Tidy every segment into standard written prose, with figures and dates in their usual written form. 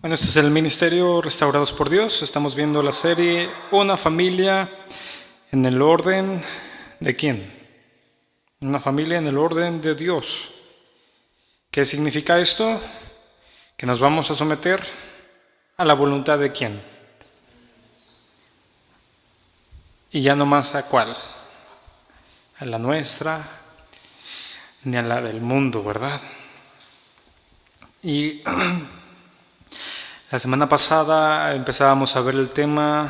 Bueno, este es el Ministerio Restaurados por Dios. Estamos viendo la serie Una familia en el orden de ¿quién? Una familia en el orden de Dios. ¿Qué significa esto? Que nos vamos a someter a la voluntad de ¿quién? Y ya no más a cuál. A la nuestra, ni a la del mundo, ¿verdad? Y la semana pasada empezábamos a ver el tema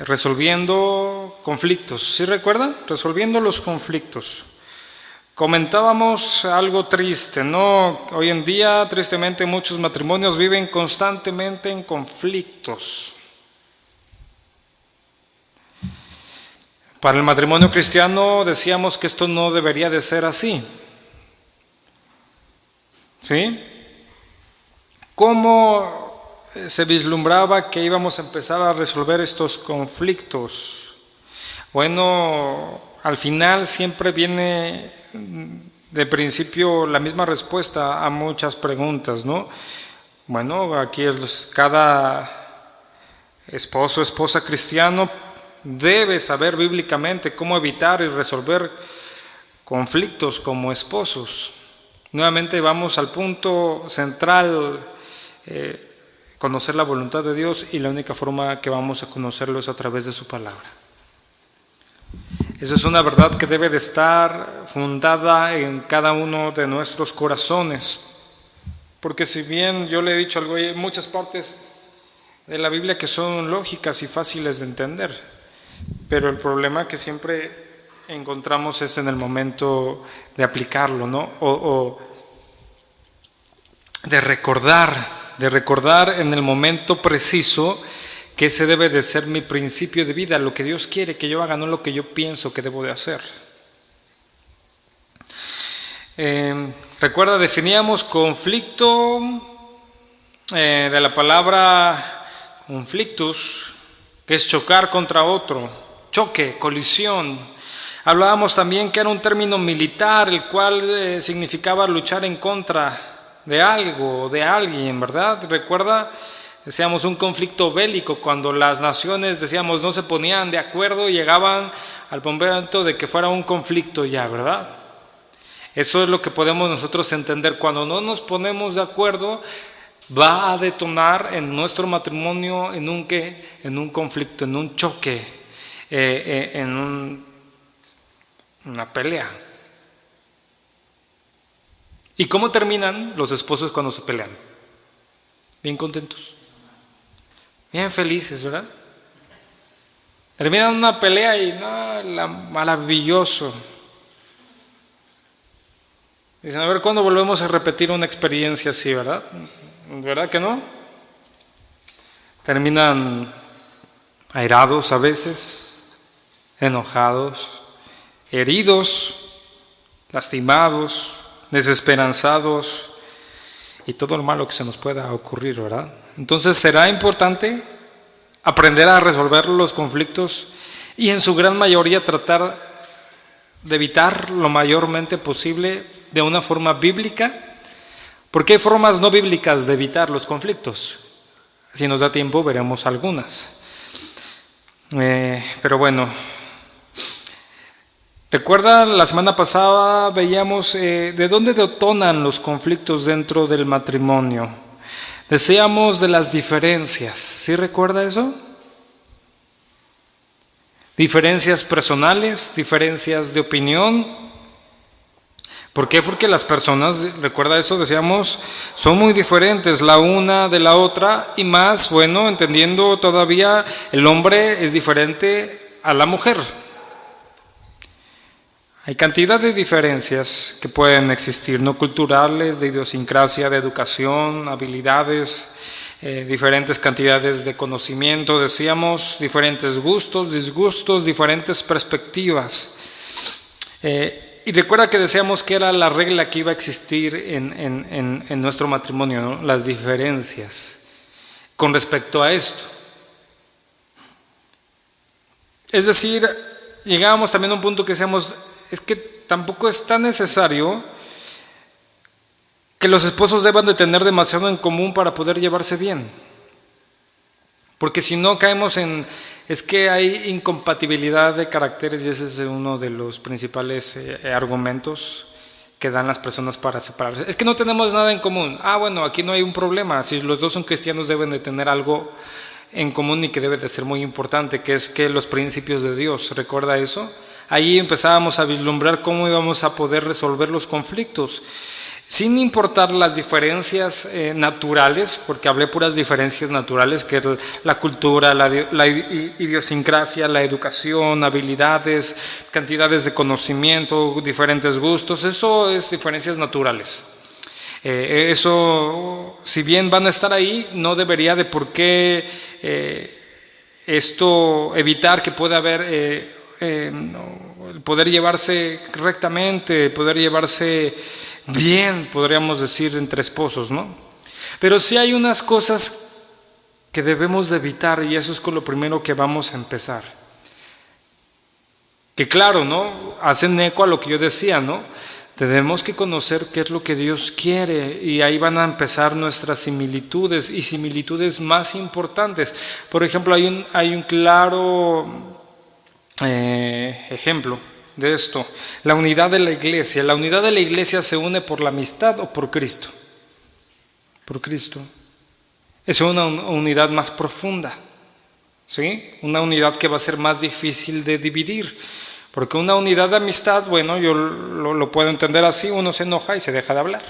resolviendo conflictos. ¿Sí recuerdan? Resolviendo los conflictos. Comentábamos algo triste, ¿no? Hoy en día, tristemente, muchos matrimonios viven constantemente en conflictos. Para el matrimonio cristiano decíamos que esto no debería de ser así. ¿Sí? ¿Cómo se vislumbraba que íbamos a empezar a resolver estos conflictos? Bueno, al final siempre viene de principio la misma respuesta a muchas preguntas, ¿no? Bueno, aquí cada esposo o esposa cristiano debe saber bíblicamente cómo evitar y resolver conflictos como esposos. Nuevamente vamos al punto central, conocer la voluntad de Dios, y la única forma que vamos a conocerlo es a través de su palabra. Esa es una verdad que debe de estar fundada en cada uno de nuestros corazones, porque si bien yo le he dicho algo, hay muchas partes de la Biblia que son lógicas y fáciles de entender, pero el problema que siempre encontramos es en el momento de aplicarlo, ¿no? O de recordar en el momento preciso que ese debe de ser mi principio de vida, lo que Dios quiere que yo haga, no lo que yo pienso que debo de hacer. Recuerda, definíamos conflicto de la palabra conflictus, que es chocar contra otro, choque, colisión. Hablábamos también que era un término militar, el cual significaba luchar en contra de algo o de alguien, ¿verdad? Recuerda, decíamos un conflicto bélico, cuando las naciones, decíamos, no se ponían de acuerdo y llegaban al momento de que fuera un conflicto ya, ¿verdad? Eso es lo que podemos nosotros entender. Cuando no nos ponemos de acuerdo, va a detonar en nuestro matrimonio en un conflicto, en un choque, en una pelea. ¿Y cómo terminan los esposos cuando se pelean? Bien contentos, bien felices, ¿verdad? Terminan una pelea y maravilloso. Dicen, a ver, ¿cuándo volvemos a repetir una experiencia así, verdad? ¿Verdad que no? Terminan airados a veces, enojados, heridos, lastimados, desesperanzados y todo lo malo que se nos pueda ocurrir, ¿verdad? Entonces será importante aprender a resolver los conflictos y en su gran mayoría tratar de evitar lo mayormente posible de una forma bíblica, porque hay formas no bíblicas de evitar los conflictos. Si nos da tiempo veremos algunas. Pero bueno, recuerda, la semana pasada veíamos de dónde detonan los conflictos dentro del matrimonio. Decíamos de las diferencias. ¿Sí recuerda eso? Diferencias personales, diferencias de opinión. ¿Por qué? Porque las personas, recuerda eso, decíamos, son muy diferentes la una de la otra, y más, bueno, entendiendo todavía, el hombre es diferente a la mujer. Hay cantidad de diferencias que pueden existir, no culturales, de idiosincrasia, de educación, habilidades, diferentes cantidades de conocimiento, decíamos, diferentes gustos, disgustos, diferentes perspectivas. Y recuerda que decíamos que era la regla que iba a existir en nuestro matrimonio, ¿no? Las diferencias con respecto a esto. Es decir, llegábamos también a un punto que decíamos, es que tampoco es tan necesario que los esposos deban de tener demasiado en común para poder llevarse bien. Porque si no caemos es que hay incompatibilidad de caracteres, y ese es uno de los principales argumentos que dan las personas para separarse. Es que no tenemos nada en común. Bueno, aquí no hay un problema. Si los dos son cristianos, deben de tener algo en común y que debe de ser muy importante, que es que los principios de Dios. ¿Recuerda eso? Ahí empezábamos a vislumbrar cómo íbamos a poder resolver los conflictos, sin importar las diferencias naturales, porque hablé puras diferencias naturales, que es la cultura, la idiosincrasia, la educación, habilidades, cantidades de conocimiento, diferentes gustos. Eso es diferencias naturales. Eso, si bien van a estar ahí, no debería de por qué esto evitar que pueda haber poder llevarse correctamente, poder llevarse bien, podríamos decir, entre esposos, ¿no? Pero sí hay unas cosas que debemos de evitar, y eso es con lo primero que vamos a empezar. Que claro, ¿no? Hacen eco a lo que yo decía, ¿no? Tenemos que conocer qué es lo que Dios quiere, y ahí van a empezar nuestras similitudes, y similitudes más importantes. Por ejemplo, hay un claro ejemplo de esto: la unidad de la iglesia. La unidad de la iglesia se une por la amistad o por Cristo. Por Cristo. Es una unidad más profunda, ¿sí? Una unidad que va a ser más difícil de dividir. Porque una unidad de amistad, bueno, yo lo puedo entender así: uno se enoja y se deja de hablar,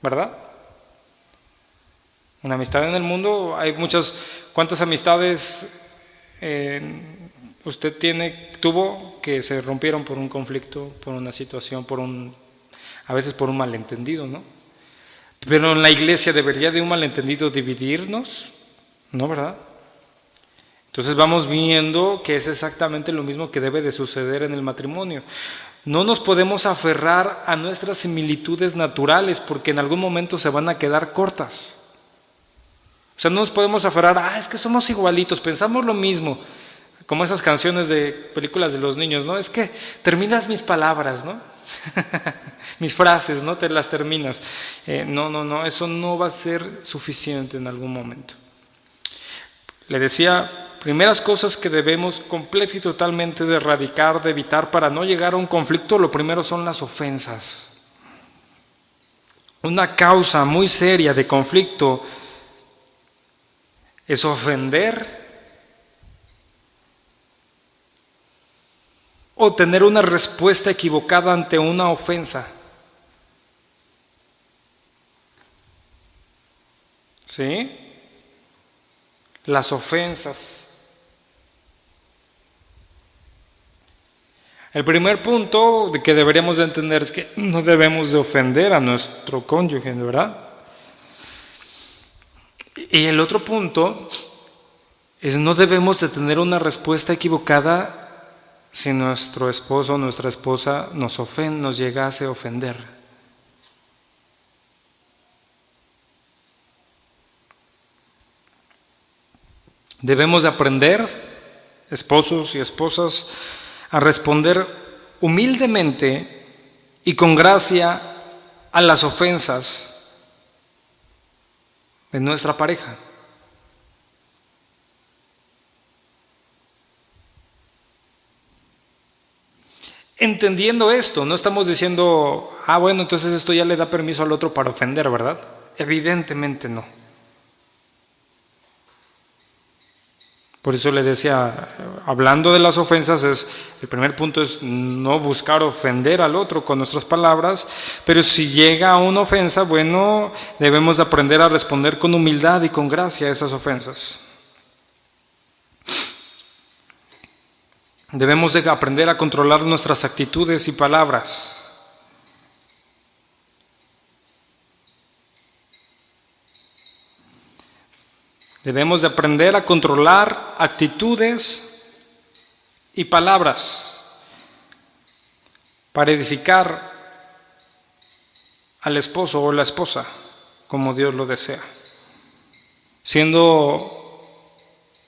¿verdad? Una amistad en el mundo, hay muchas. ¿Cuántas amistades usted tuvo que se rompieron por un conflicto, por una situación, a veces por un malentendido, ¿no? Pero en la iglesia, ¿debería de un malentendido dividirnos? ¿No, verdad? Entonces vamos viendo que es exactamente lo mismo que debe de suceder en el matrimonio. No nos podemos aferrar a nuestras similitudes naturales, porque en algún momento se van a quedar cortas. O sea, no nos podemos aferrar, es que somos igualitos, pensamos lo mismo. Como esas canciones de películas de los niños, ¿no? Es que terminas mis palabras, ¿no? Mis frases, ¿no? Te las terminas. No, eso no va a ser suficiente en algún momento. Le decía, primeras cosas que debemos completa y totalmente de erradicar, de evitar para no llegar a un conflicto. Lo primero son las ofensas. Una causa muy seria de conflicto es ofender o tener una respuesta equivocada ante una ofensa. ¿Sí? Las ofensas. El primer punto que deberíamos de entender es que no debemos de ofender a nuestro cónyuge, ¿verdad? Y el otro punto es: no debemos de tener una respuesta equivocada si nuestro esposo o nuestra esposa nos llegase a ofender. Debemos de aprender, esposos y esposas, a responder humildemente y con gracia a las ofensas de nuestra pareja. Entendiendo esto, no estamos diciendo, bueno, entonces esto ya le da permiso al otro para ofender, ¿verdad? Evidentemente no. Por eso le decía, hablando de las ofensas, el primer punto es no buscar ofender al otro con nuestras palabras, pero si llega a una ofensa, bueno, debemos aprender a responder con humildad y con gracia a esas ofensas. Debemos de aprender a controlar nuestras actitudes y palabras. Debemos de aprender a controlar actitudes y palabras para edificar al esposo o la esposa como Dios lo desea, siendo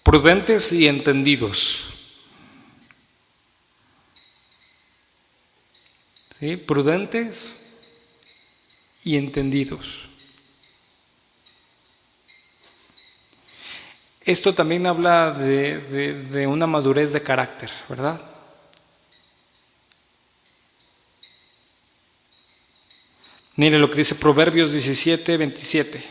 prudentes y entendidos. ¿Sí? Prudentes y entendidos. Esto también habla de una madurez de carácter, ¿verdad? Mire lo que dice Proverbios 17:27.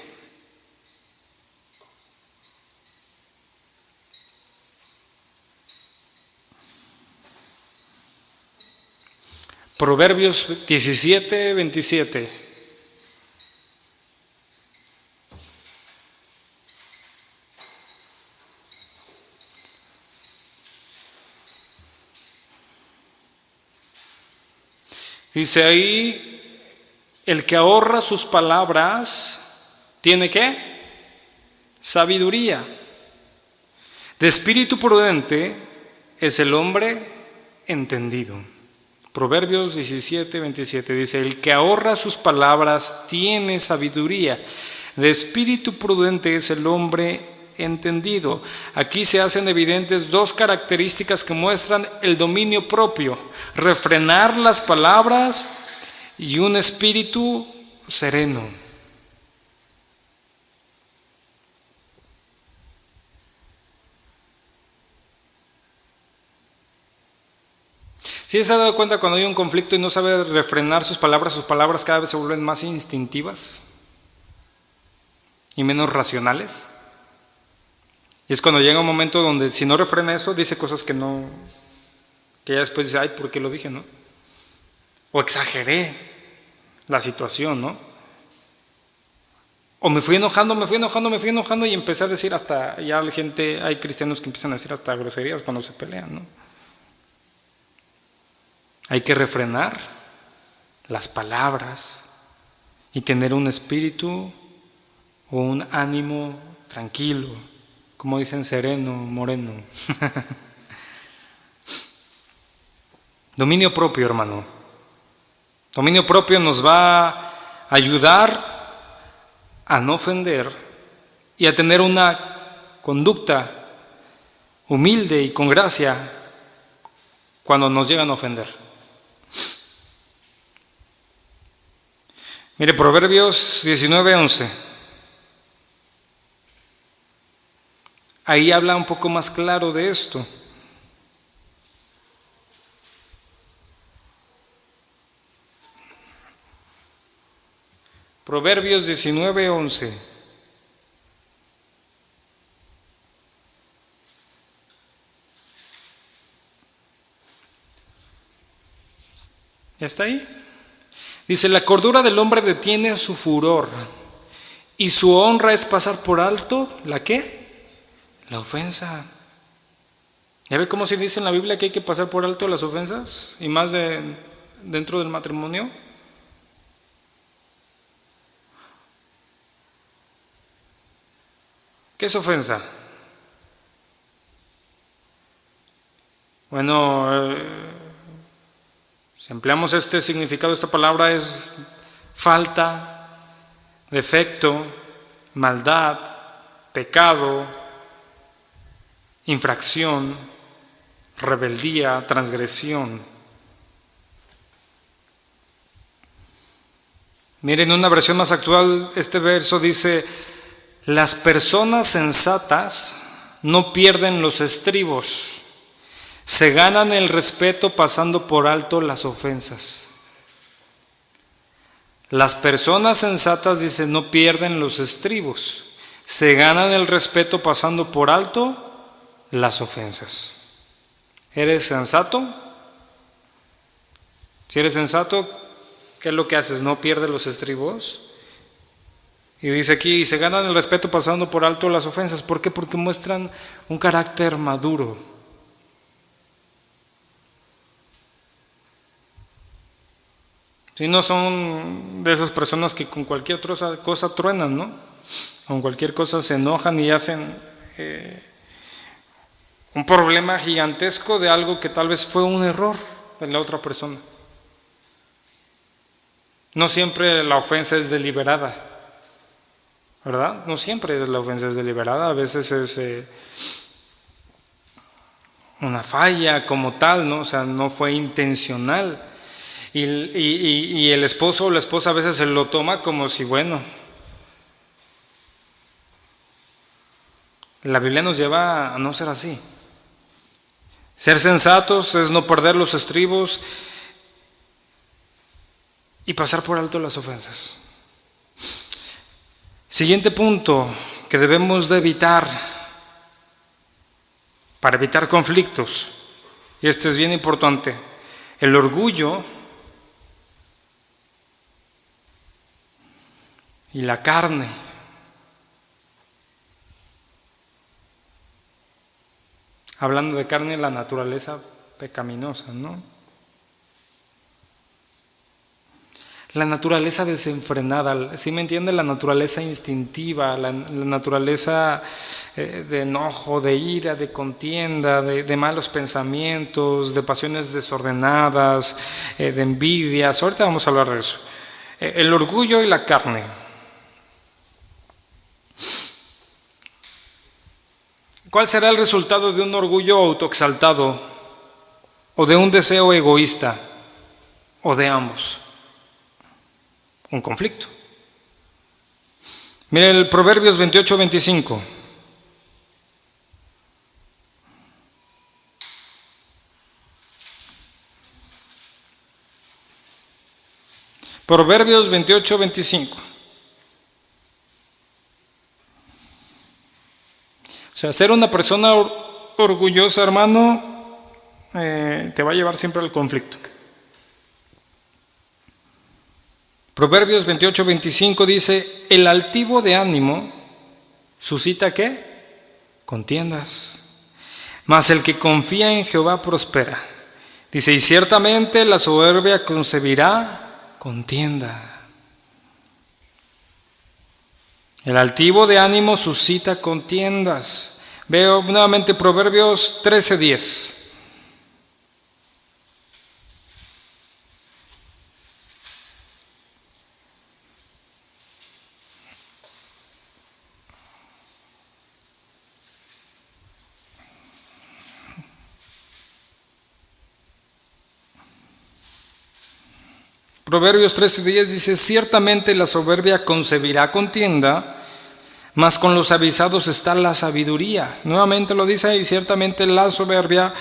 Proverbios 17:27. Dice ahí, el que ahorra sus palabras, ¿tiene qué? Sabiduría. De espíritu prudente es el hombre entendido. Proverbios 17:27 dice, el que ahorra sus palabras tiene sabiduría. De espíritu prudente es el hombre entendido. Aquí se hacen evidentes dos características que muestran el dominio propio: refrenar las palabras y un espíritu sereno. ¿Sí se ha dado cuenta cuando hay un conflicto y no sabe refrenar sus palabras cada vez se vuelven más instintivas y menos racionales? Y es cuando llega un momento donde si no refrena eso, dice cosas que ya después dice, ay, ¿por qué lo dije, no? O exageré la situación, ¿no? O me fui enojando y empecé a decir hasta, ya hay cristianos que empiezan a decir hasta groserías cuando se pelean, ¿no? Hay que refrenar las palabras y tener un espíritu o un ánimo tranquilo, como dicen, sereno, moreno. Dominio propio, hermano. Dominio propio nos va a ayudar a no ofender y a tener una conducta humilde y con gracia cuando nos llegan a ofender. Mire, Proverbios 19:11. Ahí habla un poco más claro de esto. Proverbios 19:11. ¿Ya está ahí? Dice, la cordura del hombre detiene su furor y su honra es pasar por alto, ¿la qué? La ofensa. ¿Ya ve cómo se dice en la Biblia que hay que pasar por alto las ofensas? Y más dentro del matrimonio. ¿Qué es ofensa? Bueno, si empleamos este significado, esta palabra es falta, defecto, maldad, pecado, infracción, rebeldía, transgresión. Miren, en una versión más actual, este verso dice, las personas sensatas no pierden los estribos, se ganan el respeto pasando por alto las ofensas. Las personas sensatas, dice, no pierden los estribos, se ganan el respeto pasando por alto las ofensas. ¿Eres sensato? Si eres sensato, ¿qué es lo que haces? ¿No pierdes los estribos? Y dice aquí, se ganan el respeto pasando por alto las ofensas. ¿Por qué? Porque muestran un carácter maduro. Si no son de esas personas que con cualquier otra cosa truenan, ¿no? Con cualquier cosa se enojan y hacen un problema gigantesco de algo que tal vez fue un error de la otra persona. No siempre la ofensa es deliberada, ¿verdad? No siempre la ofensa es deliberada, a veces es una falla como tal, ¿no? O sea, no fue intencional. Y el esposo o la esposa a veces se lo toma como si, bueno, la Biblia nos lleva a no ser así. Ser sensatos es no perder los estribos y pasar por alto las ofensas. Siguiente punto que debemos de evitar para evitar conflictos, y este es bien importante: el orgullo y la carne. Hablando de carne, la naturaleza pecaminosa, ¿no? La naturaleza desenfrenada, ¿sí me entiende? La naturaleza instintiva, la naturaleza de enojo, de ira, de contienda, de malos pensamientos, de pasiones desordenadas, de envidias. Ahorita vamos a hablar de eso. El orgullo y la carne. ¿Cuál será el resultado de un orgullo autoexaltado o de un deseo egoísta o de ambos? Un conflicto. Mire el Proverbios 28-25. Proverbios 28-25. O sea, ser una persona orgullosa, hermano, te va a llevar siempre al conflicto. Proverbios 28-25 dice: el altivo de ánimo suscita ¿qué? Contiendas. Mas el que confía en Jehová prospera. Dice: y ciertamente la soberbia concebirá contienda. El altivo de ánimo suscita contiendas. Veo nuevamente Proverbios 13:10. Proverbios 13:10 dice: ciertamente la soberbia concebirá contienda, mas con los avisados está la sabiduría. Nuevamente lo dice ahí: ciertamente la soberbia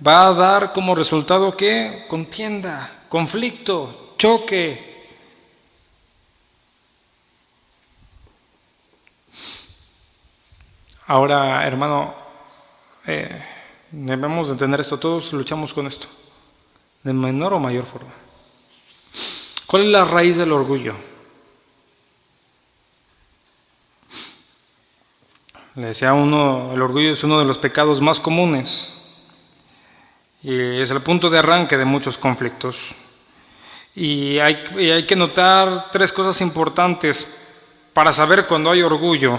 va a dar como resultado ¿qué? Contienda, conflicto, choque. Ahora, hermano, debemos entender esto, todos luchamos con esto, de menor o mayor forma. ¿Cuál es la raíz del orgullo? Le decía uno, el orgullo es uno de los pecados más comunes y es el punto de arranque de muchos conflictos. Y hay que notar tres cosas importantes para saber cuando hay orgullo.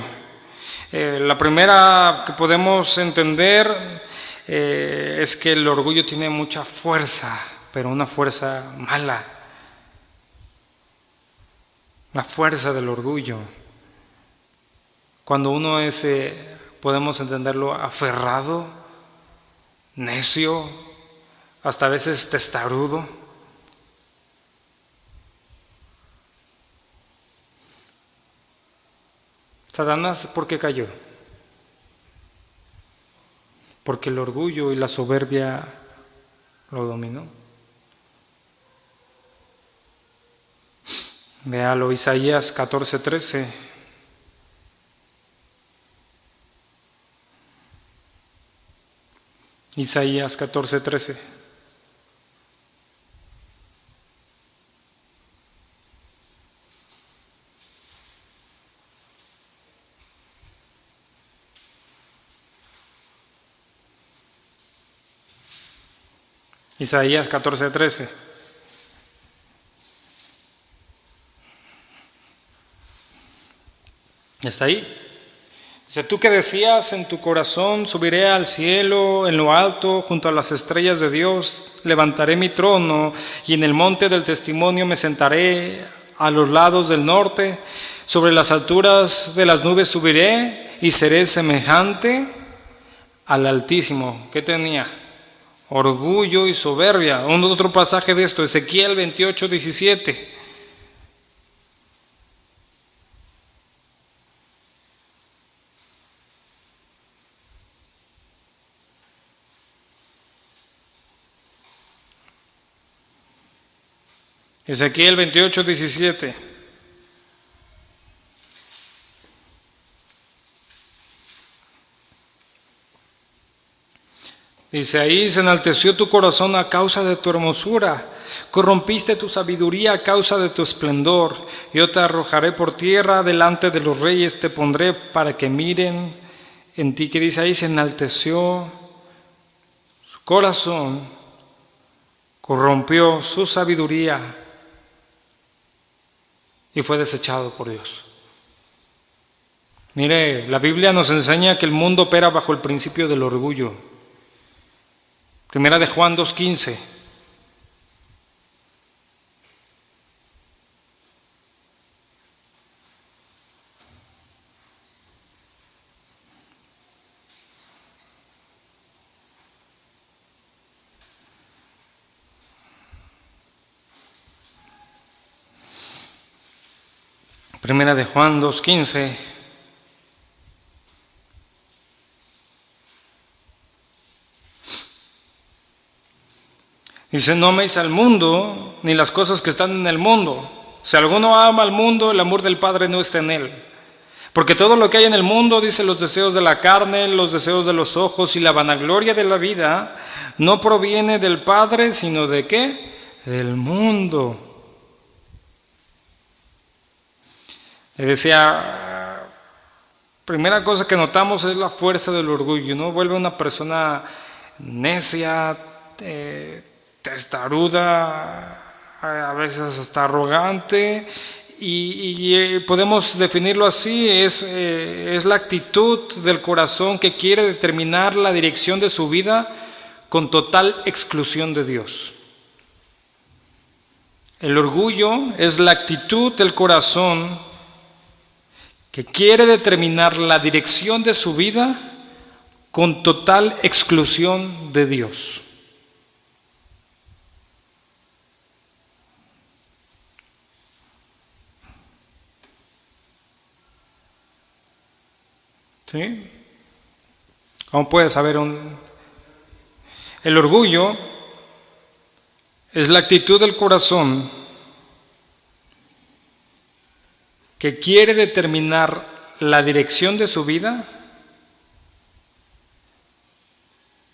La primera que podemos entender es que el orgullo tiene mucha fuerza, pero una fuerza mala. La fuerza del orgullo. Cuando uno es, podemos entenderlo, aferrado, necio, hasta a veces testarudo. Satanás, ¿por qué cayó? Porque el orgullo y la soberbia lo dominó. Véalo, Isaías 14:13. Isaías 14:13. Isaías 14:13. ¿Está ahí? Dice: tú que decías en tu corazón, subiré al cielo, en lo alto, junto a las estrellas de Dios, levantaré mi trono, y en el monte del testimonio me sentaré a los lados del norte, sobre las alturas de las nubes subiré, y seré semejante al Altísimo. ¿Qué tenía? orgullo y soberbia. Otro pasaje de esto, Ezequiel 28:17. Ezequiel 28:17. Dice, ahí se enalteció tu corazón a causa de tu hermosura, corrompiste tu sabiduría a causa de tu esplendor. Yo te arrojaré por tierra, delante de los reyes te pondré para que miren en ti. Que dice ahí, se enalteció su corazón, corrompió su sabiduría y fue desechado por Dios. Mire, la Biblia nos enseña que el mundo opera bajo el principio del orgullo. Primera de Juan 2:15. Primera de Juan 2:15. Dice, no améis al mundo, ni las cosas que están en el mundo. Si alguno ama al mundo, el amor del Padre no está en él. Porque todo lo que hay en el mundo, dice, los deseos de la carne, los deseos de los ojos y la vanagloria de la vida, no proviene del Padre, sino ¿de qué? Del mundo. Le decía, primera cosa que notamos es la fuerza del orgullo, ¿no? Vuelve una persona necia, testaruda, a veces hasta arrogante, y podemos definirlo así, es la actitud del corazón que quiere determinar la dirección de su vida con total exclusión de Dios. El orgullo es la actitud del corazón que quiere determinar la dirección de su vida con total exclusión de Dios. ¿Sí? ¿Cómo puede saber El orgullo es la actitud del corazón que quiere determinar la dirección de su vida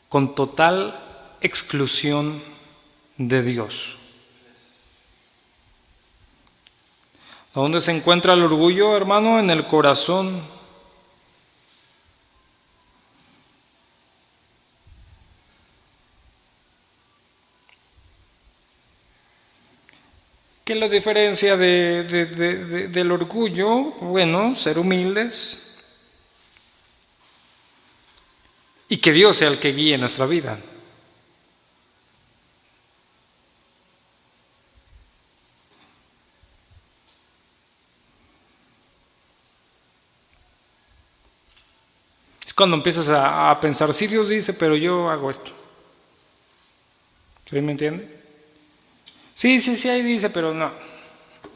con total exclusión de Dios. ¿Dónde se encuentra el orgullo, hermano? En el corazón. ¿Qué es la diferencia del orgullo? Bueno, ser humildes y que Dios sea el que guíe nuestra vida. Es cuando empiezas a pensar, sí, Dios dice, pero yo hago esto. ¿Sí me entiende? Sí, ahí dice, pero no.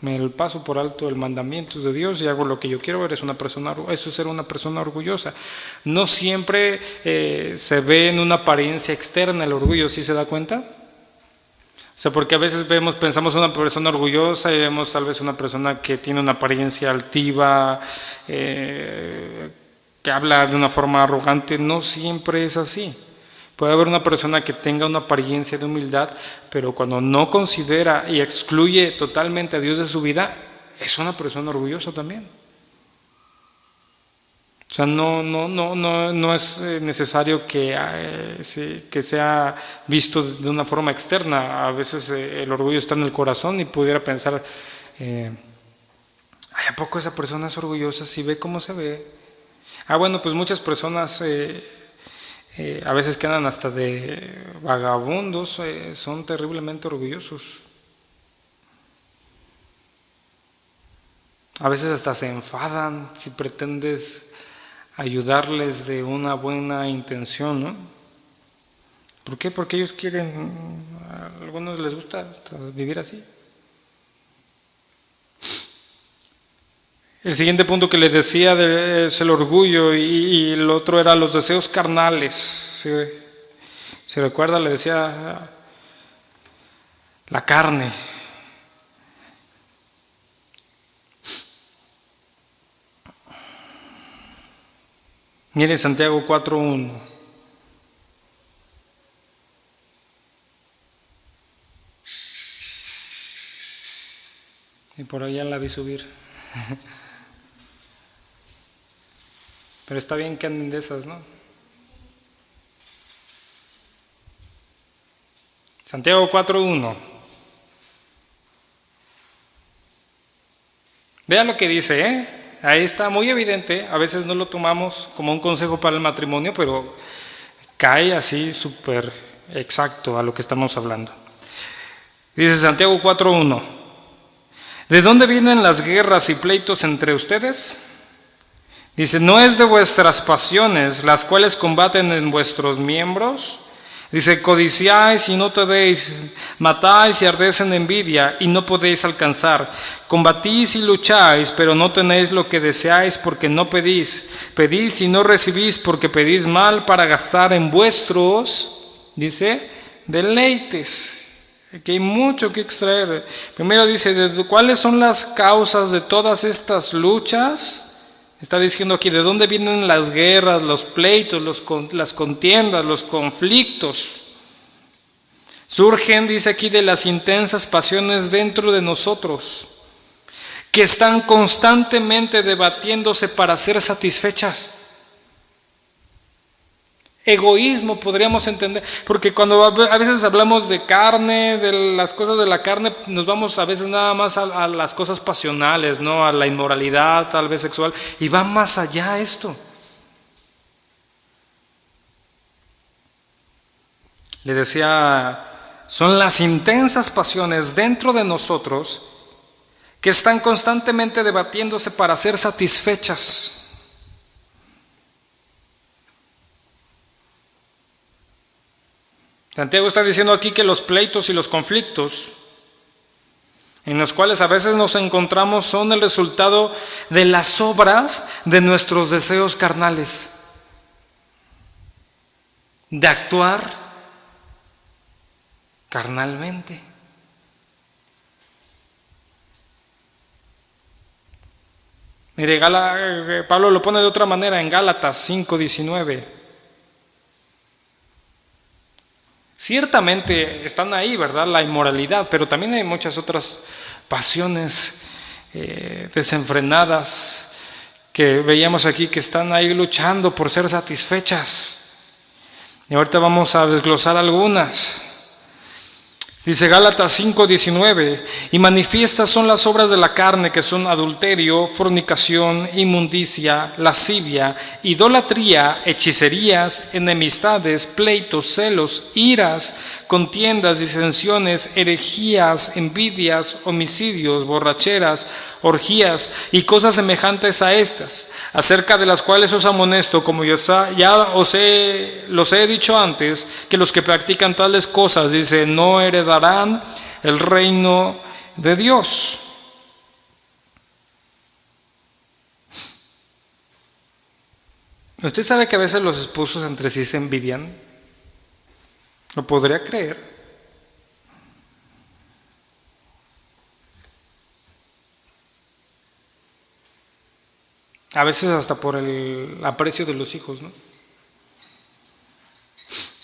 Me paso por alto el mandamiento de Dios y hago lo que yo quiero. Eso es ser una persona orgullosa. No siempre se ve en una apariencia externa el orgullo, ¿sí se da cuenta? O sea, porque a veces pensamos en una persona orgullosa y vemos tal vez una persona que tiene una apariencia altiva, que habla de una forma arrogante. No siempre es así. Puede haber una persona que tenga una apariencia de humildad, pero cuando no considera y excluye totalmente a Dios de su vida, es una persona orgullosa también. O sea, no es necesario que sea visto de una forma externa. A veces el orgullo está en el corazón y pudiera pensar, ¿a poco esa persona es orgullosa? Si ve cómo se ve. Bueno, pues muchas personas a veces quedan hasta de vagabundos, son terriblemente orgullosos. A veces hasta se enfadan si pretendes ayudarles de una buena intención, ¿no? ¿Por qué? Porque ellos quieren, a algunos les gusta vivir así. El siguiente punto que les decía es el orgullo y el otro era los deseos carnales. Si recuerda, le decía la carne. Mire Santiago 4:1. Y por allá la vi subir. Pero está bien que anden de esas, ¿no? Santiago 4:1. Vean lo que dice, ¿eh? Ahí está muy evidente. A veces no lo tomamos como un consejo para el matrimonio, pero cae así súper exacto a lo que estamos hablando. Dice Santiago 4:1. ¿De dónde vienen las guerras y pleitos entre ustedes? Dice, ¿no es de vuestras pasiones las cuales combaten en vuestros miembros? Dice, codiciáis y no tenéis, matáis y ardéis en envidia y no podéis alcanzar. Combatís y lucháis, pero no tenéis lo que deseáis porque no pedís. Pedís y no recibís porque pedís mal para gastar en vuestros, dice, deleites. Aquí hay mucho que extraer. Primero dice, ¿cuáles son las causas de todas estas luchas? Está diciendo aquí, ¿de dónde vienen las guerras, los pleitos, las contiendas, los conflictos? Surgen, dice aquí, de las intensas pasiones dentro de nosotros, que están constantemente debatiéndose para ser satisfechas. Egoísmo podríamos entender, porque cuando a veces hablamos de carne, de las cosas de la carne, nos vamos a veces nada más a las cosas pasionales, ¿no? A la inmoralidad tal vez sexual, y va más allá esto. Le decía, son las intensas pasiones dentro de nosotros que están constantemente debatiéndose para ser satisfechas. Santiago está diciendo aquí que los pleitos y los conflictos en los cuales a veces nos encontramos son el resultado de las obras de nuestros deseos carnales, de actuar carnalmente. Mire, Pablo lo pone de otra manera en Gálatas 5:19. Ciertamente están ahí, ¿verdad? La inmoralidad, pero también hay muchas otras pasiones desenfrenadas que veíamos aquí que están ahí luchando por ser satisfechas. Y ahorita vamos a desglosar algunas. Dice Gálatas 5:19, y manifiestas son las obras de la carne, que son adulterio, fornicación, inmundicia, lascivia, idolatría, hechicerías, enemistades, pleitos, celos, iras, contiendas, disensiones, herejías, envidias, homicidios, borracheras, orgías y cosas semejantes a estas, acerca de las cuales os amonesto, como ya los he dicho antes, que los que practican tales cosas, dice, no heredarán el reino de Dios. ¿Usted sabe que a veces los esposos entre sí se envidian? ¿Lo podría creer? A veces hasta por el aprecio de los hijos, ¿no?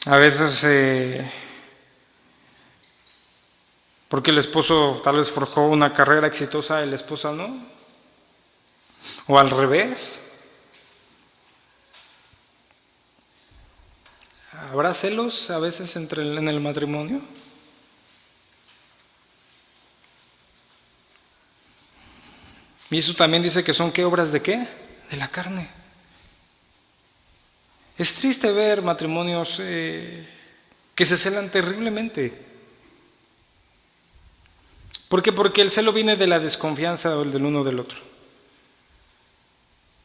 A veces porque el esposo tal vez forjó una carrera exitosa y la esposa no. O al revés. ¿Habrá celos a veces en el matrimonio? Y eso también dice que son ¿qué obras de qué? De la carne. Es triste ver matrimonios que se celan terriblemente. ¿Por qué? Porque el celo viene de la desconfianza del uno del otro.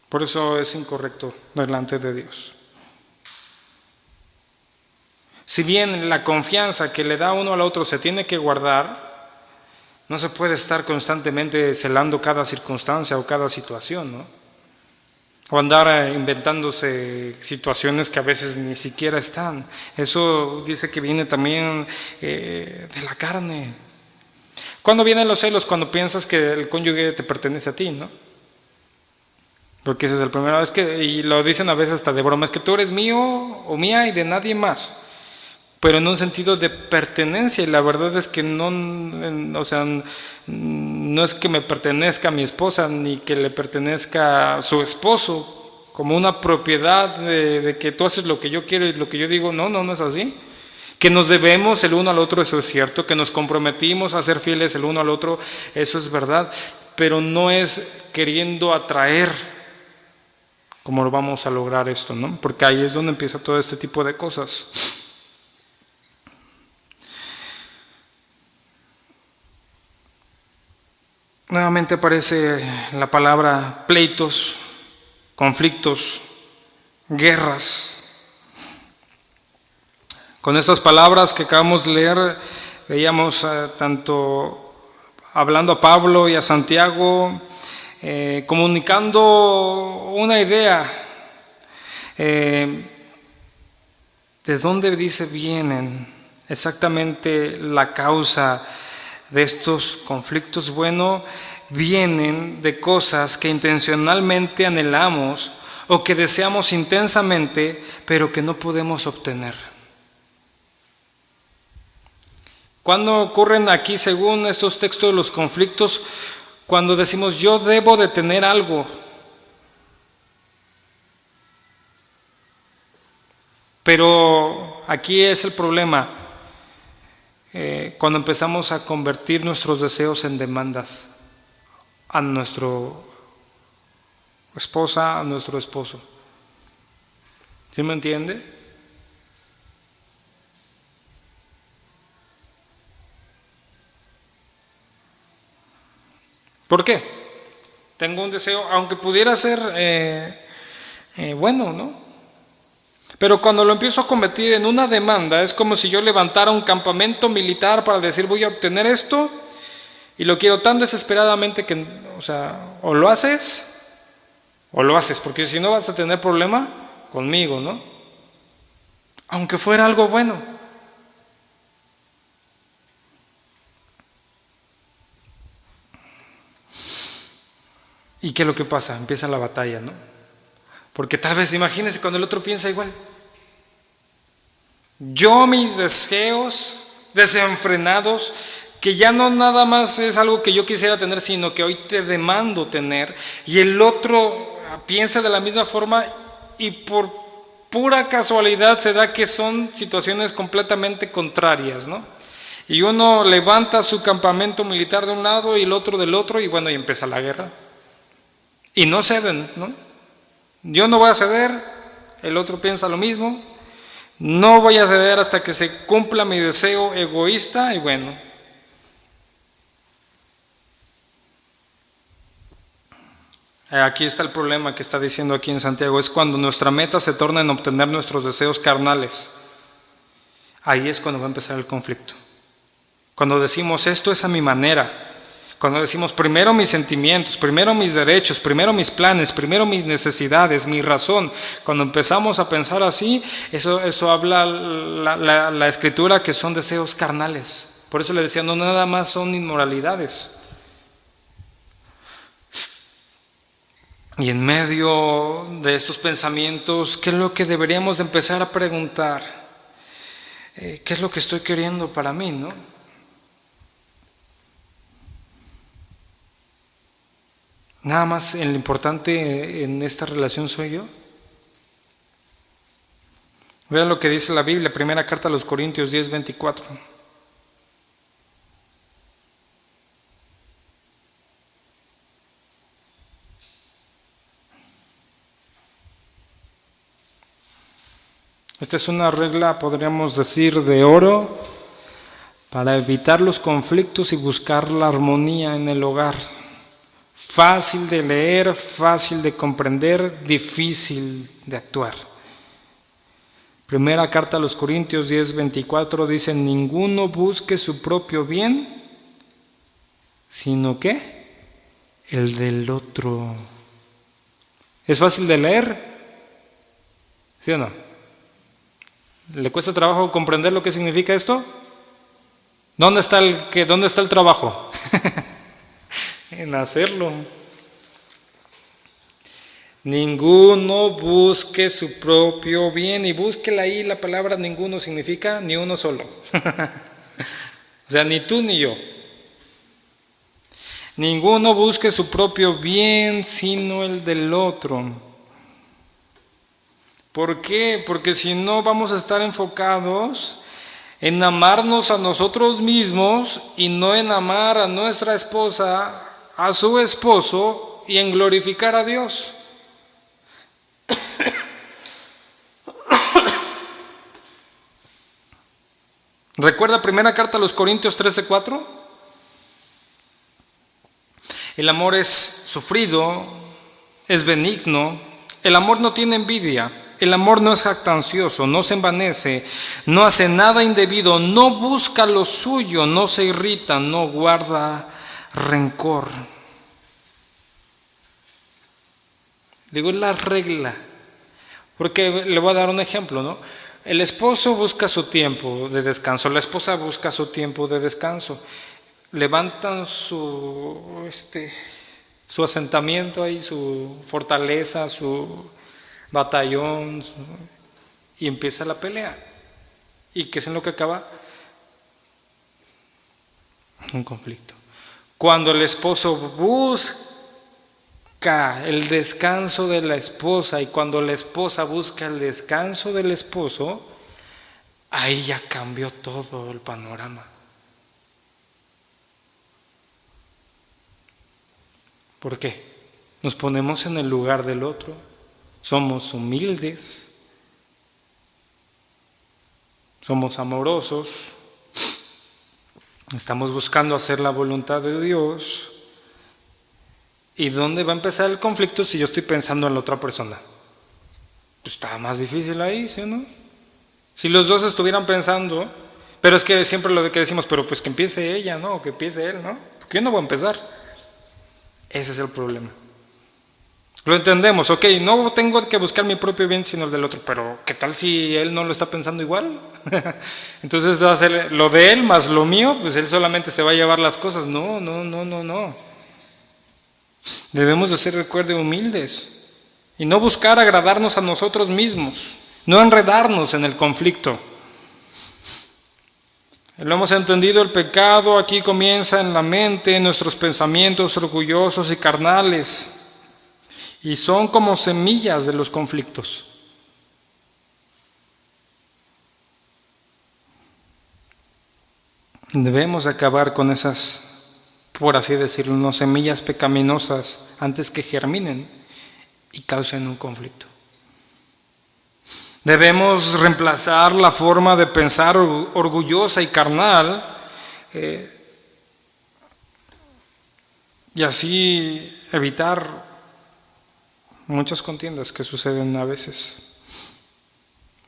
Por eso es incorrecto delante de Dios. Si bien la confianza que le da uno al otro se tiene que guardar, no se puede estar constantemente celando cada circunstancia o cada situación, ¿no? O andar inventándose situaciones que a veces ni siquiera están. Eso dice que viene también de la carne. ¿Cuándo vienen los celos? Cuando piensas que el cónyuge te pertenece a ti, ¿no? Porque ese es el primero. Y lo dicen a veces hasta de broma, es que tú eres mío o mía y de nadie más. Pero en un sentido de pertenencia, y la verdad es que no, o sea, no es que me pertenezca a mi esposa ni que le pertenezca a su esposo como una propiedad de que tú haces lo que yo quiero y lo que yo digo. No es así. Que nos debemos el uno al otro, eso es cierto. Que nos comprometimos a ser fieles el uno al otro, eso es verdad. Pero no es queriendo atraer como lo vamos a lograr esto, ¿no? Porque ahí es donde empieza todo este tipo de cosas. Nuevamente aparece la palabra pleitos, conflictos, guerras. Con estas palabras que acabamos de leer, veíamos tanto hablando a Pablo y a Santiago, comunicando una idea. ¿De dónde dice vienen exactamente la causa de estos conflictos? Bueno, vienen de cosas que intencionalmente anhelamos o que deseamos intensamente, pero que no podemos obtener. ¿Cuándo ocurren aquí, según estos textos, los conflictos? Cuando decimos yo debo de tener algo, pero aquí es el problema. Cuando empezamos a convertir nuestros deseos en demandas a nuestra esposa, a nuestro esposo. ¿Sí me entiende? ¿Por qué? Tengo un deseo, aunque pudiera ser bueno, ¿no? Pero cuando lo empiezo a convertir en una demanda, es como si yo levantara un campamento militar para decir voy a obtener esto y lo quiero tan desesperadamente que, o sea, o lo haces, porque si no vas a tener problema conmigo, ¿no? Aunque fuera algo bueno. ¿Y qué es lo que pasa? Empieza la batalla, ¿no? Porque tal vez, imagínense, cuando el otro piensa igual. Yo mis deseos desenfrenados, que ya no nada más es algo que yo quisiera tener, sino que hoy te demando tener, y el otro piensa de la misma forma y por pura casualidad se da que son situaciones completamente contrarias, ¿no? Y uno levanta su campamento militar de un lado y el otro del otro, y bueno, y empieza la guerra. Y no ceden, ¿no? Yo no voy a ceder, el otro piensa lo mismo, no voy a ceder hasta que se cumpla mi deseo egoísta y bueno. Aquí está el problema que está diciendo aquí en Santiago, es cuando nuestra meta se torna en obtener nuestros deseos carnales. Ahí es cuando va a empezar el conflicto. Cuando decimos esto es a mi manera. Cuando decimos primero mis sentimientos, primero mis derechos, primero mis planes, primero mis necesidades, mi razón. Cuando empezamos a pensar así, eso habla la escritura que son deseos carnales. Por eso le decía, no nada más son inmoralidades. Y en medio de estos pensamientos, ¿qué es lo que deberíamos empezar a preguntar? ¿Qué es lo que estoy queriendo para mí, no? Nada más lo importante en esta relación soy yo. Vean lo que dice la Biblia, primera carta a los Corintios 10:24. Esta es una regla, podríamos decir, de oro para evitar los conflictos y buscar la armonía en el hogar. Fácil de leer, fácil de comprender, difícil de actuar. Primera carta a los Corintios 10:24 dice: ninguno busque su propio bien, sino ¿qué? El del otro. ¿Es fácil de leer? ¿Sí o no? ¿Le cuesta trabajo comprender lo que significa esto? ¿Dónde está el trabajo? En hacerlo. Ninguno busque su propio bien. Y búsquela ahí, la palabra ninguno significa ni uno solo. O sea, ni tú ni yo. Ninguno busque su propio bien, sino el del otro. ¿Por qué? Porque si no vamos a estar enfocados en amarnos a nosotros mismos y no en amar a nuestra esposa, a su esposo y en glorificar a Dios. ¿Recuerda primera carta a los Corintios 13:4? El amor es sufrido, es benigno, el amor no tiene envidia, el amor no es jactancioso, no se envanece, no hace nada indebido, no busca lo suyo, no se irrita, no guarda rencor. Digo, es la regla, porque le voy a dar un ejemplo, ¿no? El esposo busca su tiempo de descanso, la esposa busca su tiempo de descanso. Levantan su asentamiento ahí, su fortaleza, su batallón, y empieza la pelea. ¿Y qué es en lo que acaba? Un conflicto. Cuando el esposo busca el descanso de la esposa y cuando la esposa busca el descanso del esposo, ahí ya cambió todo el panorama. ¿Por qué? Nos ponemos en el lugar del otro, somos humildes, somos amorosos, estamos buscando hacer la voluntad de Dios. ¿Y dónde va a empezar el conflicto si yo estoy pensando en la otra persona? Pues está más difícil ahí, ¿sí o no? Si los dos estuvieran pensando, pero es que siempre lo que decimos, pero pues que empiece ella, ¿no? O que empiece él, ¿no? Porque yo no voy a empezar. Ese es el problema. Lo entendemos, ok, no tengo que buscar mi propio bien sino el del otro, pero ¿qué tal si él no lo está pensando igual? Entonces va a ser lo de él más lo mío, pues él solamente se va a llevar las cosas. No. Debemos de ser, recuerde, humildes y no buscar agradarnos a nosotros mismos, no enredarnos en el conflicto. Lo hemos entendido, el pecado aquí comienza en la mente, en nuestros pensamientos orgullosos y carnales, y son como semillas de los conflictos. Debemos acabar con esas, por así decirlo, no, semillas pecaminosas antes que germinen y causen un conflicto. Debemos reemplazar la forma de pensar orgullosa y carnal y así evitar muchas contiendas que suceden a veces.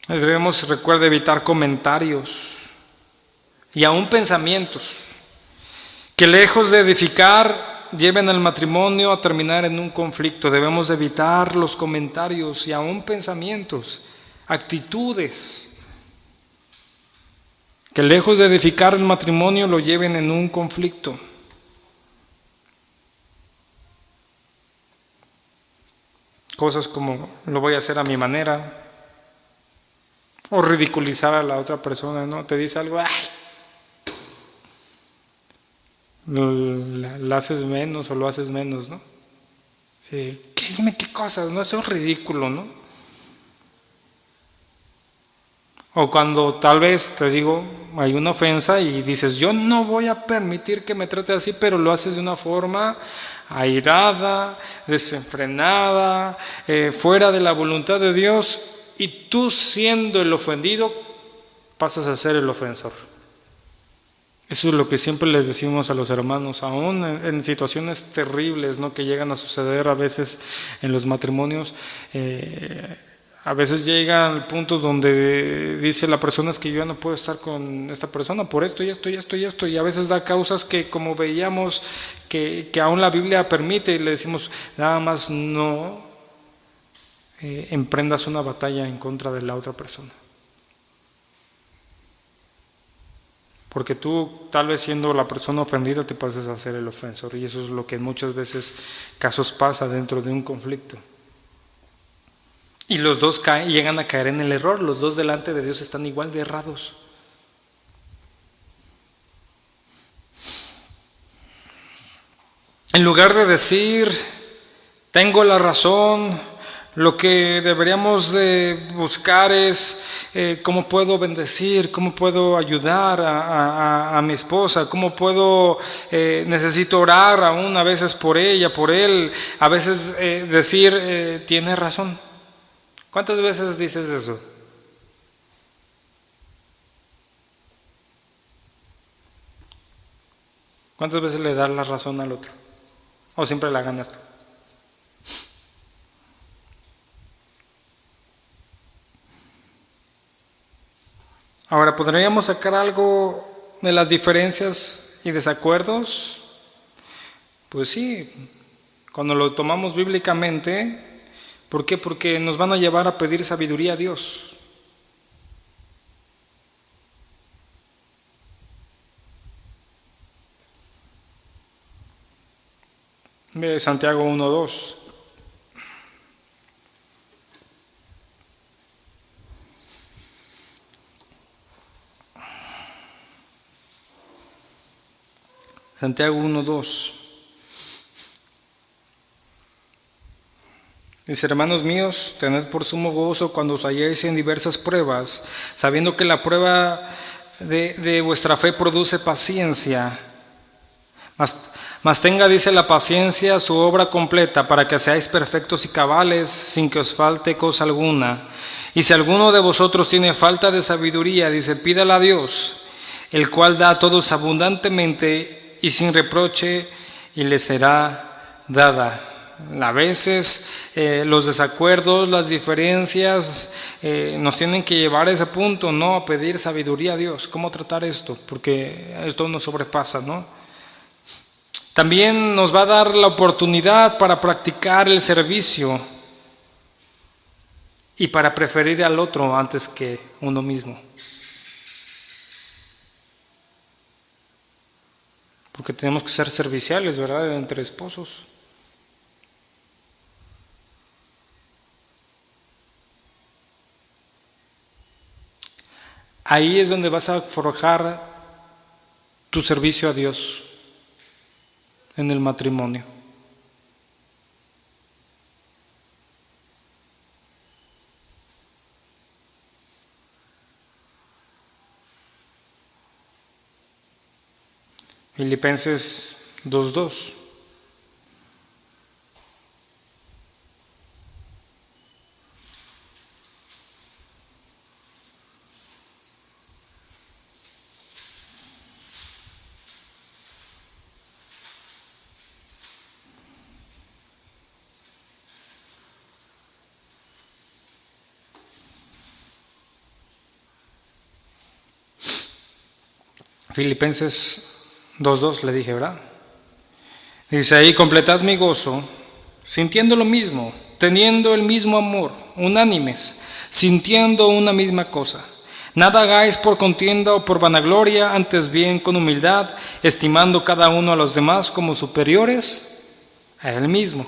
Debemos, recuerda, evitar comentarios y aún pensamientos que lejos de edificar lleven al matrimonio a terminar en un conflicto. Debemos evitar los comentarios y aún pensamientos, actitudes que lejos de edificar el matrimonio lo lleven en un conflicto. Cosas como lo voy a hacer a mi manera o ridiculizar a la otra persona, ¿no? Te dice algo, ¡ay! La haces menos o lo haces menos, ¿no? Sí, dime qué cosas, ¿no? Eso es ridículo, ¿no? O cuando tal vez, te digo, hay una ofensa y dices, yo no voy a permitir que me trate así, pero lo haces de una forma airada, desenfrenada, fuera de la voluntad de Dios, y tú siendo el ofendido, pasas a ser el ofensor. Eso es lo que siempre les decimos a los hermanos, aún en situaciones terribles, ¿no?, que llegan a suceder a veces en los matrimonios. A veces llega al punto donde dice la persona es que yo ya no puedo estar con esta persona por esto y esto y esto y esto, y a veces da causas que, como veíamos, que aún la Biblia permite, y le decimos nada más no emprendas una batalla en contra de la otra persona. Porque tú, tal vez siendo la persona ofendida, te pases a ser el ofensor, y eso es lo que en muchas veces casos pasa dentro de un conflicto. Y los dos llegan a caer en el error, los dos delante de Dios están igual de errados. En lugar de decir, tengo la razón, lo que deberíamos de buscar es cómo puedo bendecir, cómo puedo ayudar a mi esposa, cómo puedo, necesito orar aún a veces por ella, por él, a veces decir, tiene razón. ¿Cuántas veces dices eso? ¿Cuántas veces le das la razón al otro? ¿O siempre la ganas tú? Ahora, ¿podríamos sacar algo de las diferencias y desacuerdos? Pues sí, cuando lo tomamos bíblicamente. ¿Por qué? Porque nos van a llevar a pedir sabiduría a Dios. Ve Santiago 1:2. Santiago 1:2. Dice, hermanos míos, tened por sumo gozo cuando os halléis en diversas pruebas, sabiendo que la prueba de vuestra fe produce paciencia. Mas tenga, dice, la paciencia su obra completa, para que seáis perfectos y cabales, sin que os falte cosa alguna. Y si alguno de vosotros tiene falta de sabiduría, dice, pídala a Dios, el cual da a todos abundantemente y sin reproche, y le será dada. A veces los desacuerdos, las diferencias nos tienen que llevar a ese punto, ¿no? A pedir sabiduría a Dios. ¿Cómo tratar esto? Porque esto nos sobrepasa, ¿no? También nos va a dar la oportunidad para practicar el servicio y para preferir al otro antes que uno mismo. Porque tenemos que ser serviciales, ¿verdad? Entre esposos. Ahí es donde vas a forjar tu servicio a Dios, en el matrimonio. Filipenses 2:2. Filipenses 2:2 le dije, ¿verdad? Dice ahí, completad mi gozo, sintiendo lo mismo, teniendo el mismo amor, unánimes, sintiendo una misma cosa. Nada hagáis por contienda o por vanagloria, antes bien con humildad, estimando cada uno a los demás como superiores a él mismo.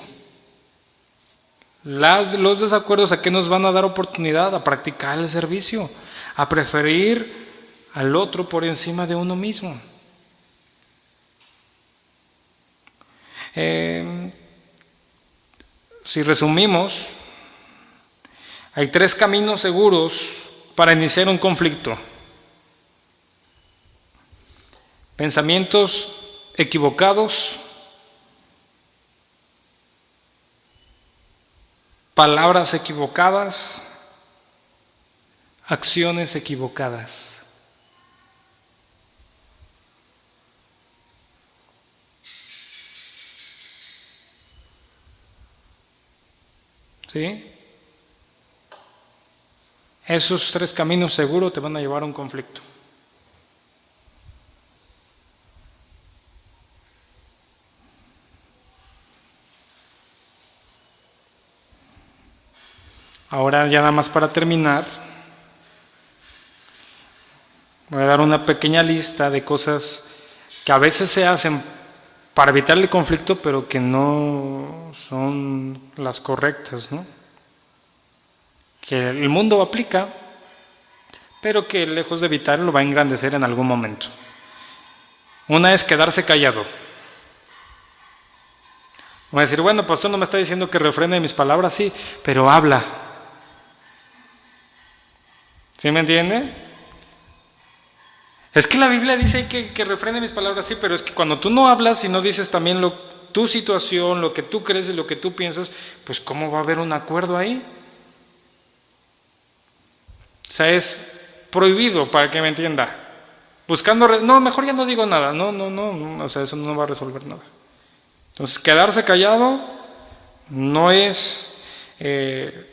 Los desacuerdos, ¿a qué nos van a dar oportunidad? A practicar el servicio, a preferir al otro por encima de uno mismo. Si resumimos, hay 3 caminos seguros para iniciar un conflicto. Pensamientos equivocados, palabras equivocadas, acciones equivocadas. ¿Sí? Esos 3 caminos seguro te van a llevar a un conflicto. Ahora ya nada más para terminar, voy a dar una pequeña lista de cosas que a veces se hacen para evitar el conflicto, pero que no son las correctas, ¿no? Que el mundo aplica, pero que lejos de evitarlo va a engrandecer en algún momento. Una es quedarse callado. Voy a decir, bueno, pastor no me está diciendo que refrene mis palabras, sí, pero habla. ¿Sí me entiende? Es que la Biblia dice que refrene mis palabras, sí, pero es que cuando tú no hablas y no dices también tu situación, lo que tú crees y lo que tú piensas, pues ¿cómo va a haber un acuerdo ahí? O sea, es prohibido, para que me entienda. No, mejor ya no digo nada, no, o sea, eso no va a resolver nada. Entonces, quedarse callado no es el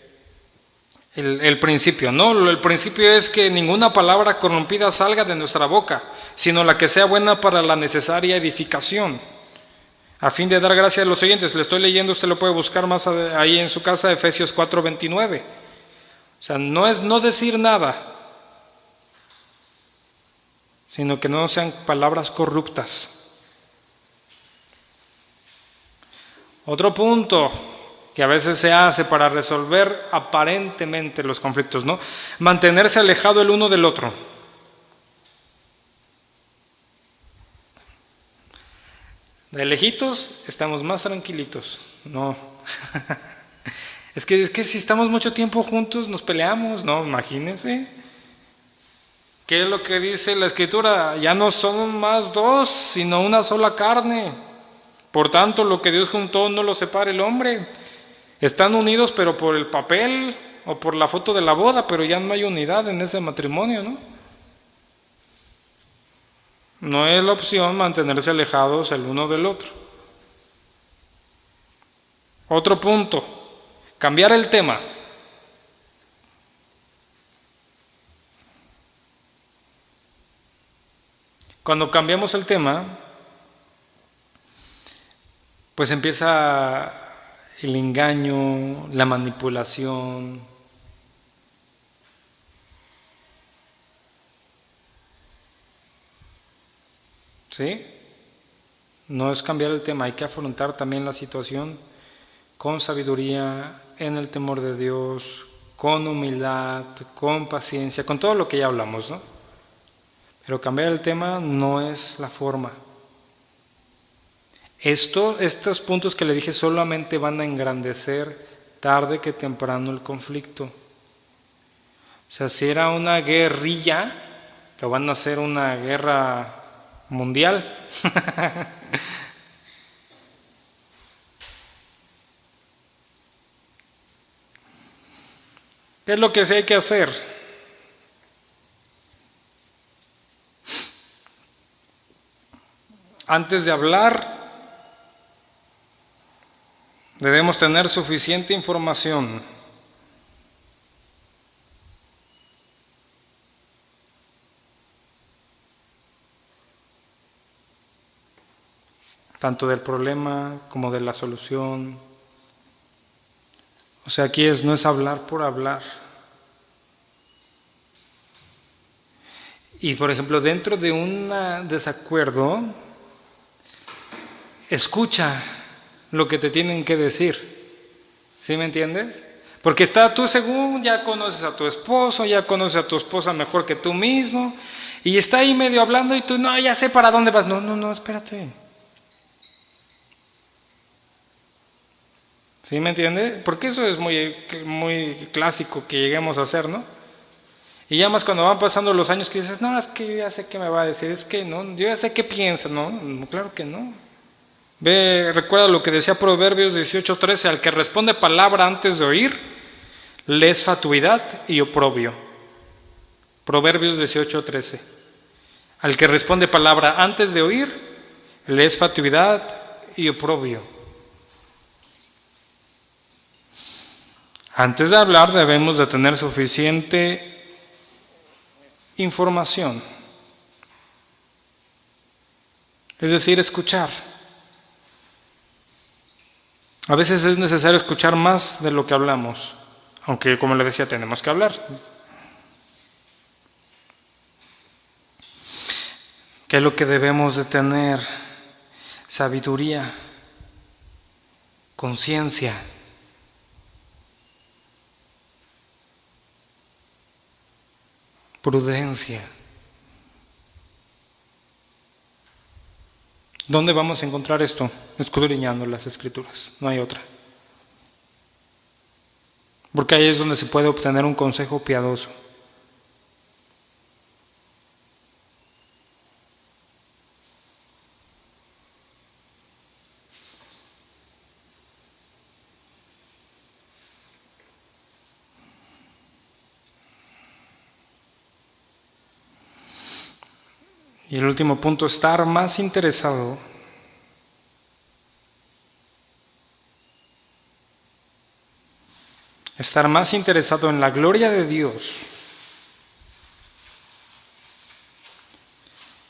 principio, ¿no? El principio es que ninguna palabra corrompida salga de nuestra boca, sino la que sea buena para la necesaria edificación, a fin de dar gracia a los oyentes. Le estoy leyendo, usted lo puede buscar más ahí en su casa, Efesios 4:29. O sea, no es no decir nada, sino que no sean palabras corruptas. Otro punto que a veces se hace para resolver aparentemente los conflictos, ¿no? Mantenerse alejado el uno del otro. De lejitos estamos más tranquilitos, no. Es que si estamos mucho tiempo juntos nos peleamos, no, imagínense. ¿Qué es lo que dice la Escritura? Ya no son más 2, sino una sola carne. Por tanto, lo que Dios juntó no lo separa el hombre. Están unidos pero por el papel o por la foto de la boda, pero ya no hay unidad en ese matrimonio, ¿no? No es la opción mantenerse alejados el uno del otro. Otro punto, cambiar el tema. Cuando cambiamos el tema, pues empieza el engaño, la manipulación. ¿Sí? No es cambiar el tema, hay que afrontar también la situación con sabiduría, en el temor de Dios, con humildad, con paciencia, con todo lo que ya hablamos, ¿no? Pero cambiar el tema no es la forma. Estos puntos que le dije solamente van a engrandecer tarde que temprano el conflicto. O sea, si era una guerrilla, lo van a hacer una guerra mundial. ¿Qué es lo que sí hay que hacer? Antes de hablar, debemos tener suficiente información. Tanto del problema como de la solución. O sea, aquí no es hablar por hablar. Y por ejemplo, dentro de un desacuerdo, escucha lo que te tienen que decir. ¿Sí me entiendes? Porque tú según ya conoces a tu esposo, ya conoces a tu esposa mejor que tú mismo, y está ahí medio hablando y tú, no, ya sé para dónde vas. No, espérate. ¿Sí me entiendes? Porque eso es muy, muy clásico que lleguemos a hacer, ¿no? Y ya más cuando van pasando los años que dices, no, es que yo ya sé qué me va a decir, es que no, yo ya sé qué piensa, no, claro que no. Recuerda lo que decía Proverbios 18:13, al que responde palabra antes de oír, le es fatuidad y oprobio. Proverbios 18:13. Al que responde palabra antes de oír, le es fatuidad y oprobio. Antes de hablar debemos de tener suficiente información. Es decir, escuchar. A veces es necesario escuchar más de lo que hablamos, aunque como le decía, tenemos que hablar. ¿Qué es lo que debemos de tener? Sabiduría, conciencia. Prudencia. ¿Dónde vamos a encontrar esto? Escudriñando las Escrituras, no hay otra. Porque ahí es donde se puede obtener un consejo piadoso. Y el último punto, estar más interesado en la gloria de Dios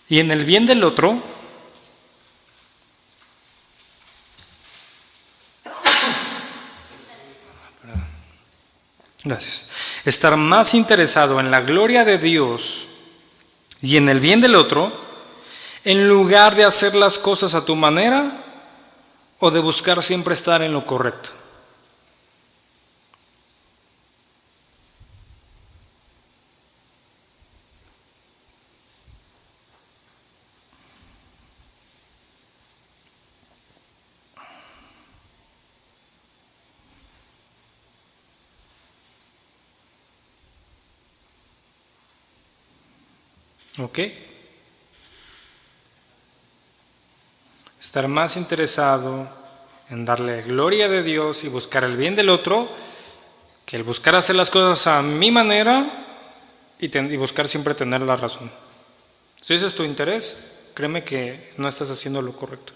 y en el bien del otro, gracias. Estar más interesado en la gloria de Dios y en el bien del otro, en lugar de hacer las cosas a tu manera o de buscar siempre estar en lo correcto. ¿Ok? Estar más interesado en darle gloria de Dios y buscar el bien del otro que el buscar hacer las cosas a mi manera y buscar siempre tener la razón. Si ese es tu interés, créeme que no estás haciendo lo correcto.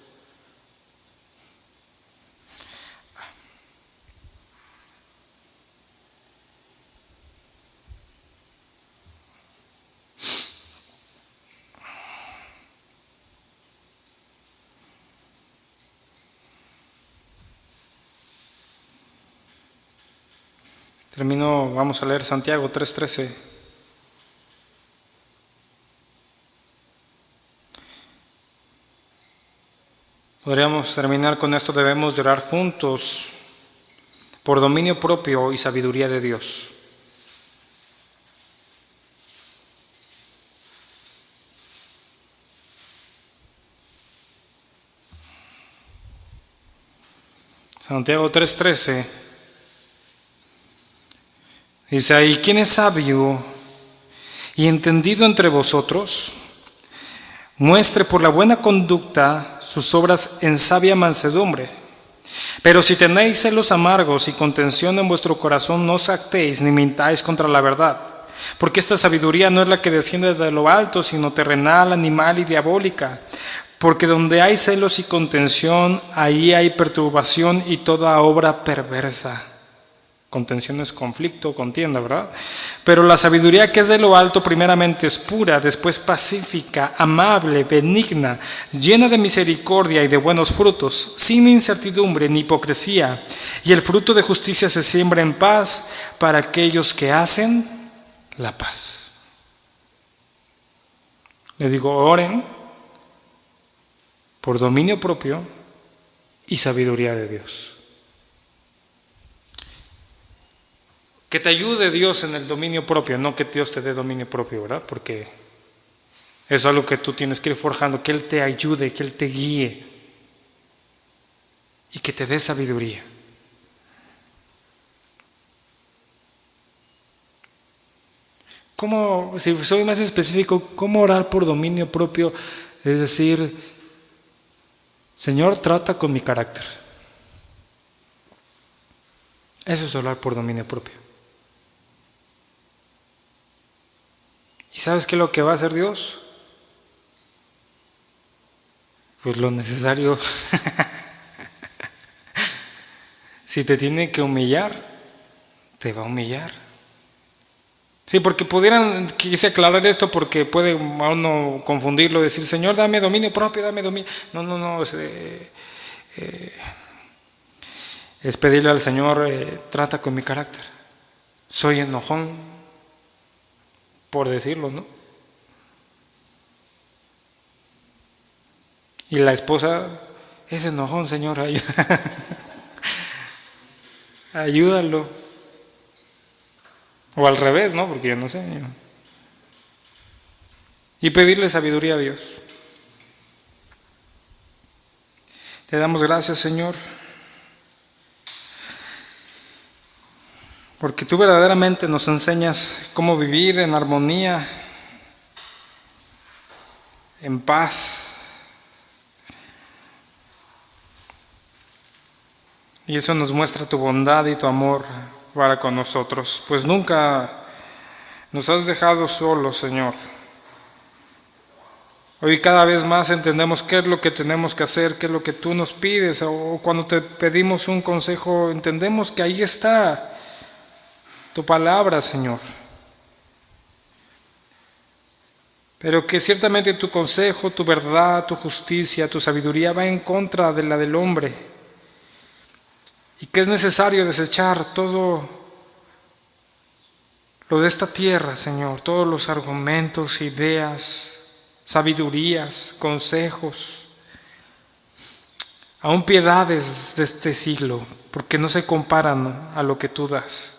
Termino, vamos a leer Santiago 3:13. Podríamos terminar con esto: debemos de orar juntos por dominio propio y sabiduría de Dios. Santiago 3:13 dice ahí: ¿quién es sabio y entendido entre vosotros? Muestre por la buena conducta sus obras en sabia mansedumbre. Pero si tenéis celos amargos y contención en vuestro corazón, no os jactéis ni mintáis contra la verdad. Porque esta sabiduría no es la que desciende de lo alto, sino terrenal, animal y diabólica. Porque donde hay celos y contención, ahí hay perturbación y toda obra perversa. Contención es conflicto, contienda, ¿verdad? Pero la sabiduría que es de lo alto primeramente es pura, después pacífica, amable, benigna, llena de misericordia y de buenos frutos, sin incertidumbre ni hipocresía. Y el fruto de justicia se siembra en paz para aquellos que hacen la paz. Le digo, oren por dominio propio y sabiduría de Dios. Que te ayude Dios en el dominio propio, no que Dios te dé dominio propio, ¿verdad? Porque es algo que tú tienes que ir forjando, que Él te ayude, que Él te guíe y que te dé sabiduría. ¿Cómo, si soy más específico, cómo orar por dominio propio? Es decir, Señor, trata con mi carácter. Eso es orar por dominio propio. ¿Y sabes qué es lo que va a hacer Dios? Pues lo necesario. Si te tiene que humillar, te va a humillar. Sí, porque quise aclarar esto porque puede a uno confundirlo, decir, Señor, dame dominio propio, dame dominio. No, es pedirle al Señor, trata con mi carácter. Soy enojón, por decirlo, ¿no? Y la esposa, es enojón, Señor, ayúdalo. O al revés, ¿no? Porque yo no sé. Y pedirle sabiduría a Dios. Te damos gracias, Señor, porque tú verdaderamente nos enseñas cómo vivir en armonía, en paz. Y eso nos muestra tu bondad y tu amor para con nosotros, pues nunca nos has dejado solos, Señor. Hoy cada vez más entendemos qué es lo que tenemos que hacer, qué es lo que tú nos pides, o cuando te pedimos un consejo, entendemos que ahí está tu palabra, Señor. Pero que ciertamente tu consejo, tu verdad, tu justicia, tu sabiduría va en contra de la del hombre. Y que es necesario desechar todo lo de esta tierra, Señor, todos los argumentos, ideas, sabidurías, consejos, aún piedades de este siglo, porque no se comparan a lo que tú das.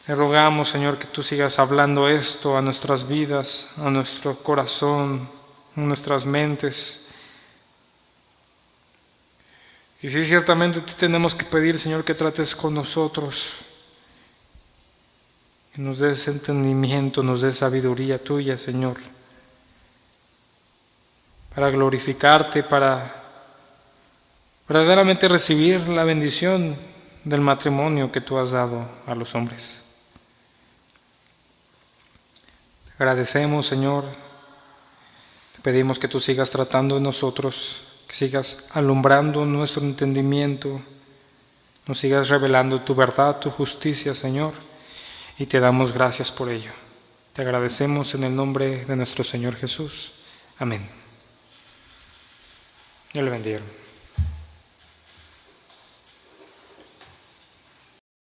Te rogamos, Señor, que tú sigas hablando esto a nuestras vidas, a nuestro corazón, a nuestras mentes. Y sí, ciertamente te tenemos que pedir, Señor, que trates con nosotros, que nos des entendimiento, nos des sabiduría tuya, Señor, para glorificarte, para verdaderamente recibir la bendición del matrimonio que tú has dado a los hombres. Te agradecemos, Señor, te pedimos que tú sigas tratando en nosotros, que sigas alumbrando nuestro entendimiento, nos sigas revelando tu verdad, tu justicia, Señor, y te damos gracias por ello. Te agradecemos en el nombre de nuestro Señor Jesús. Amén. Dios le bendiga.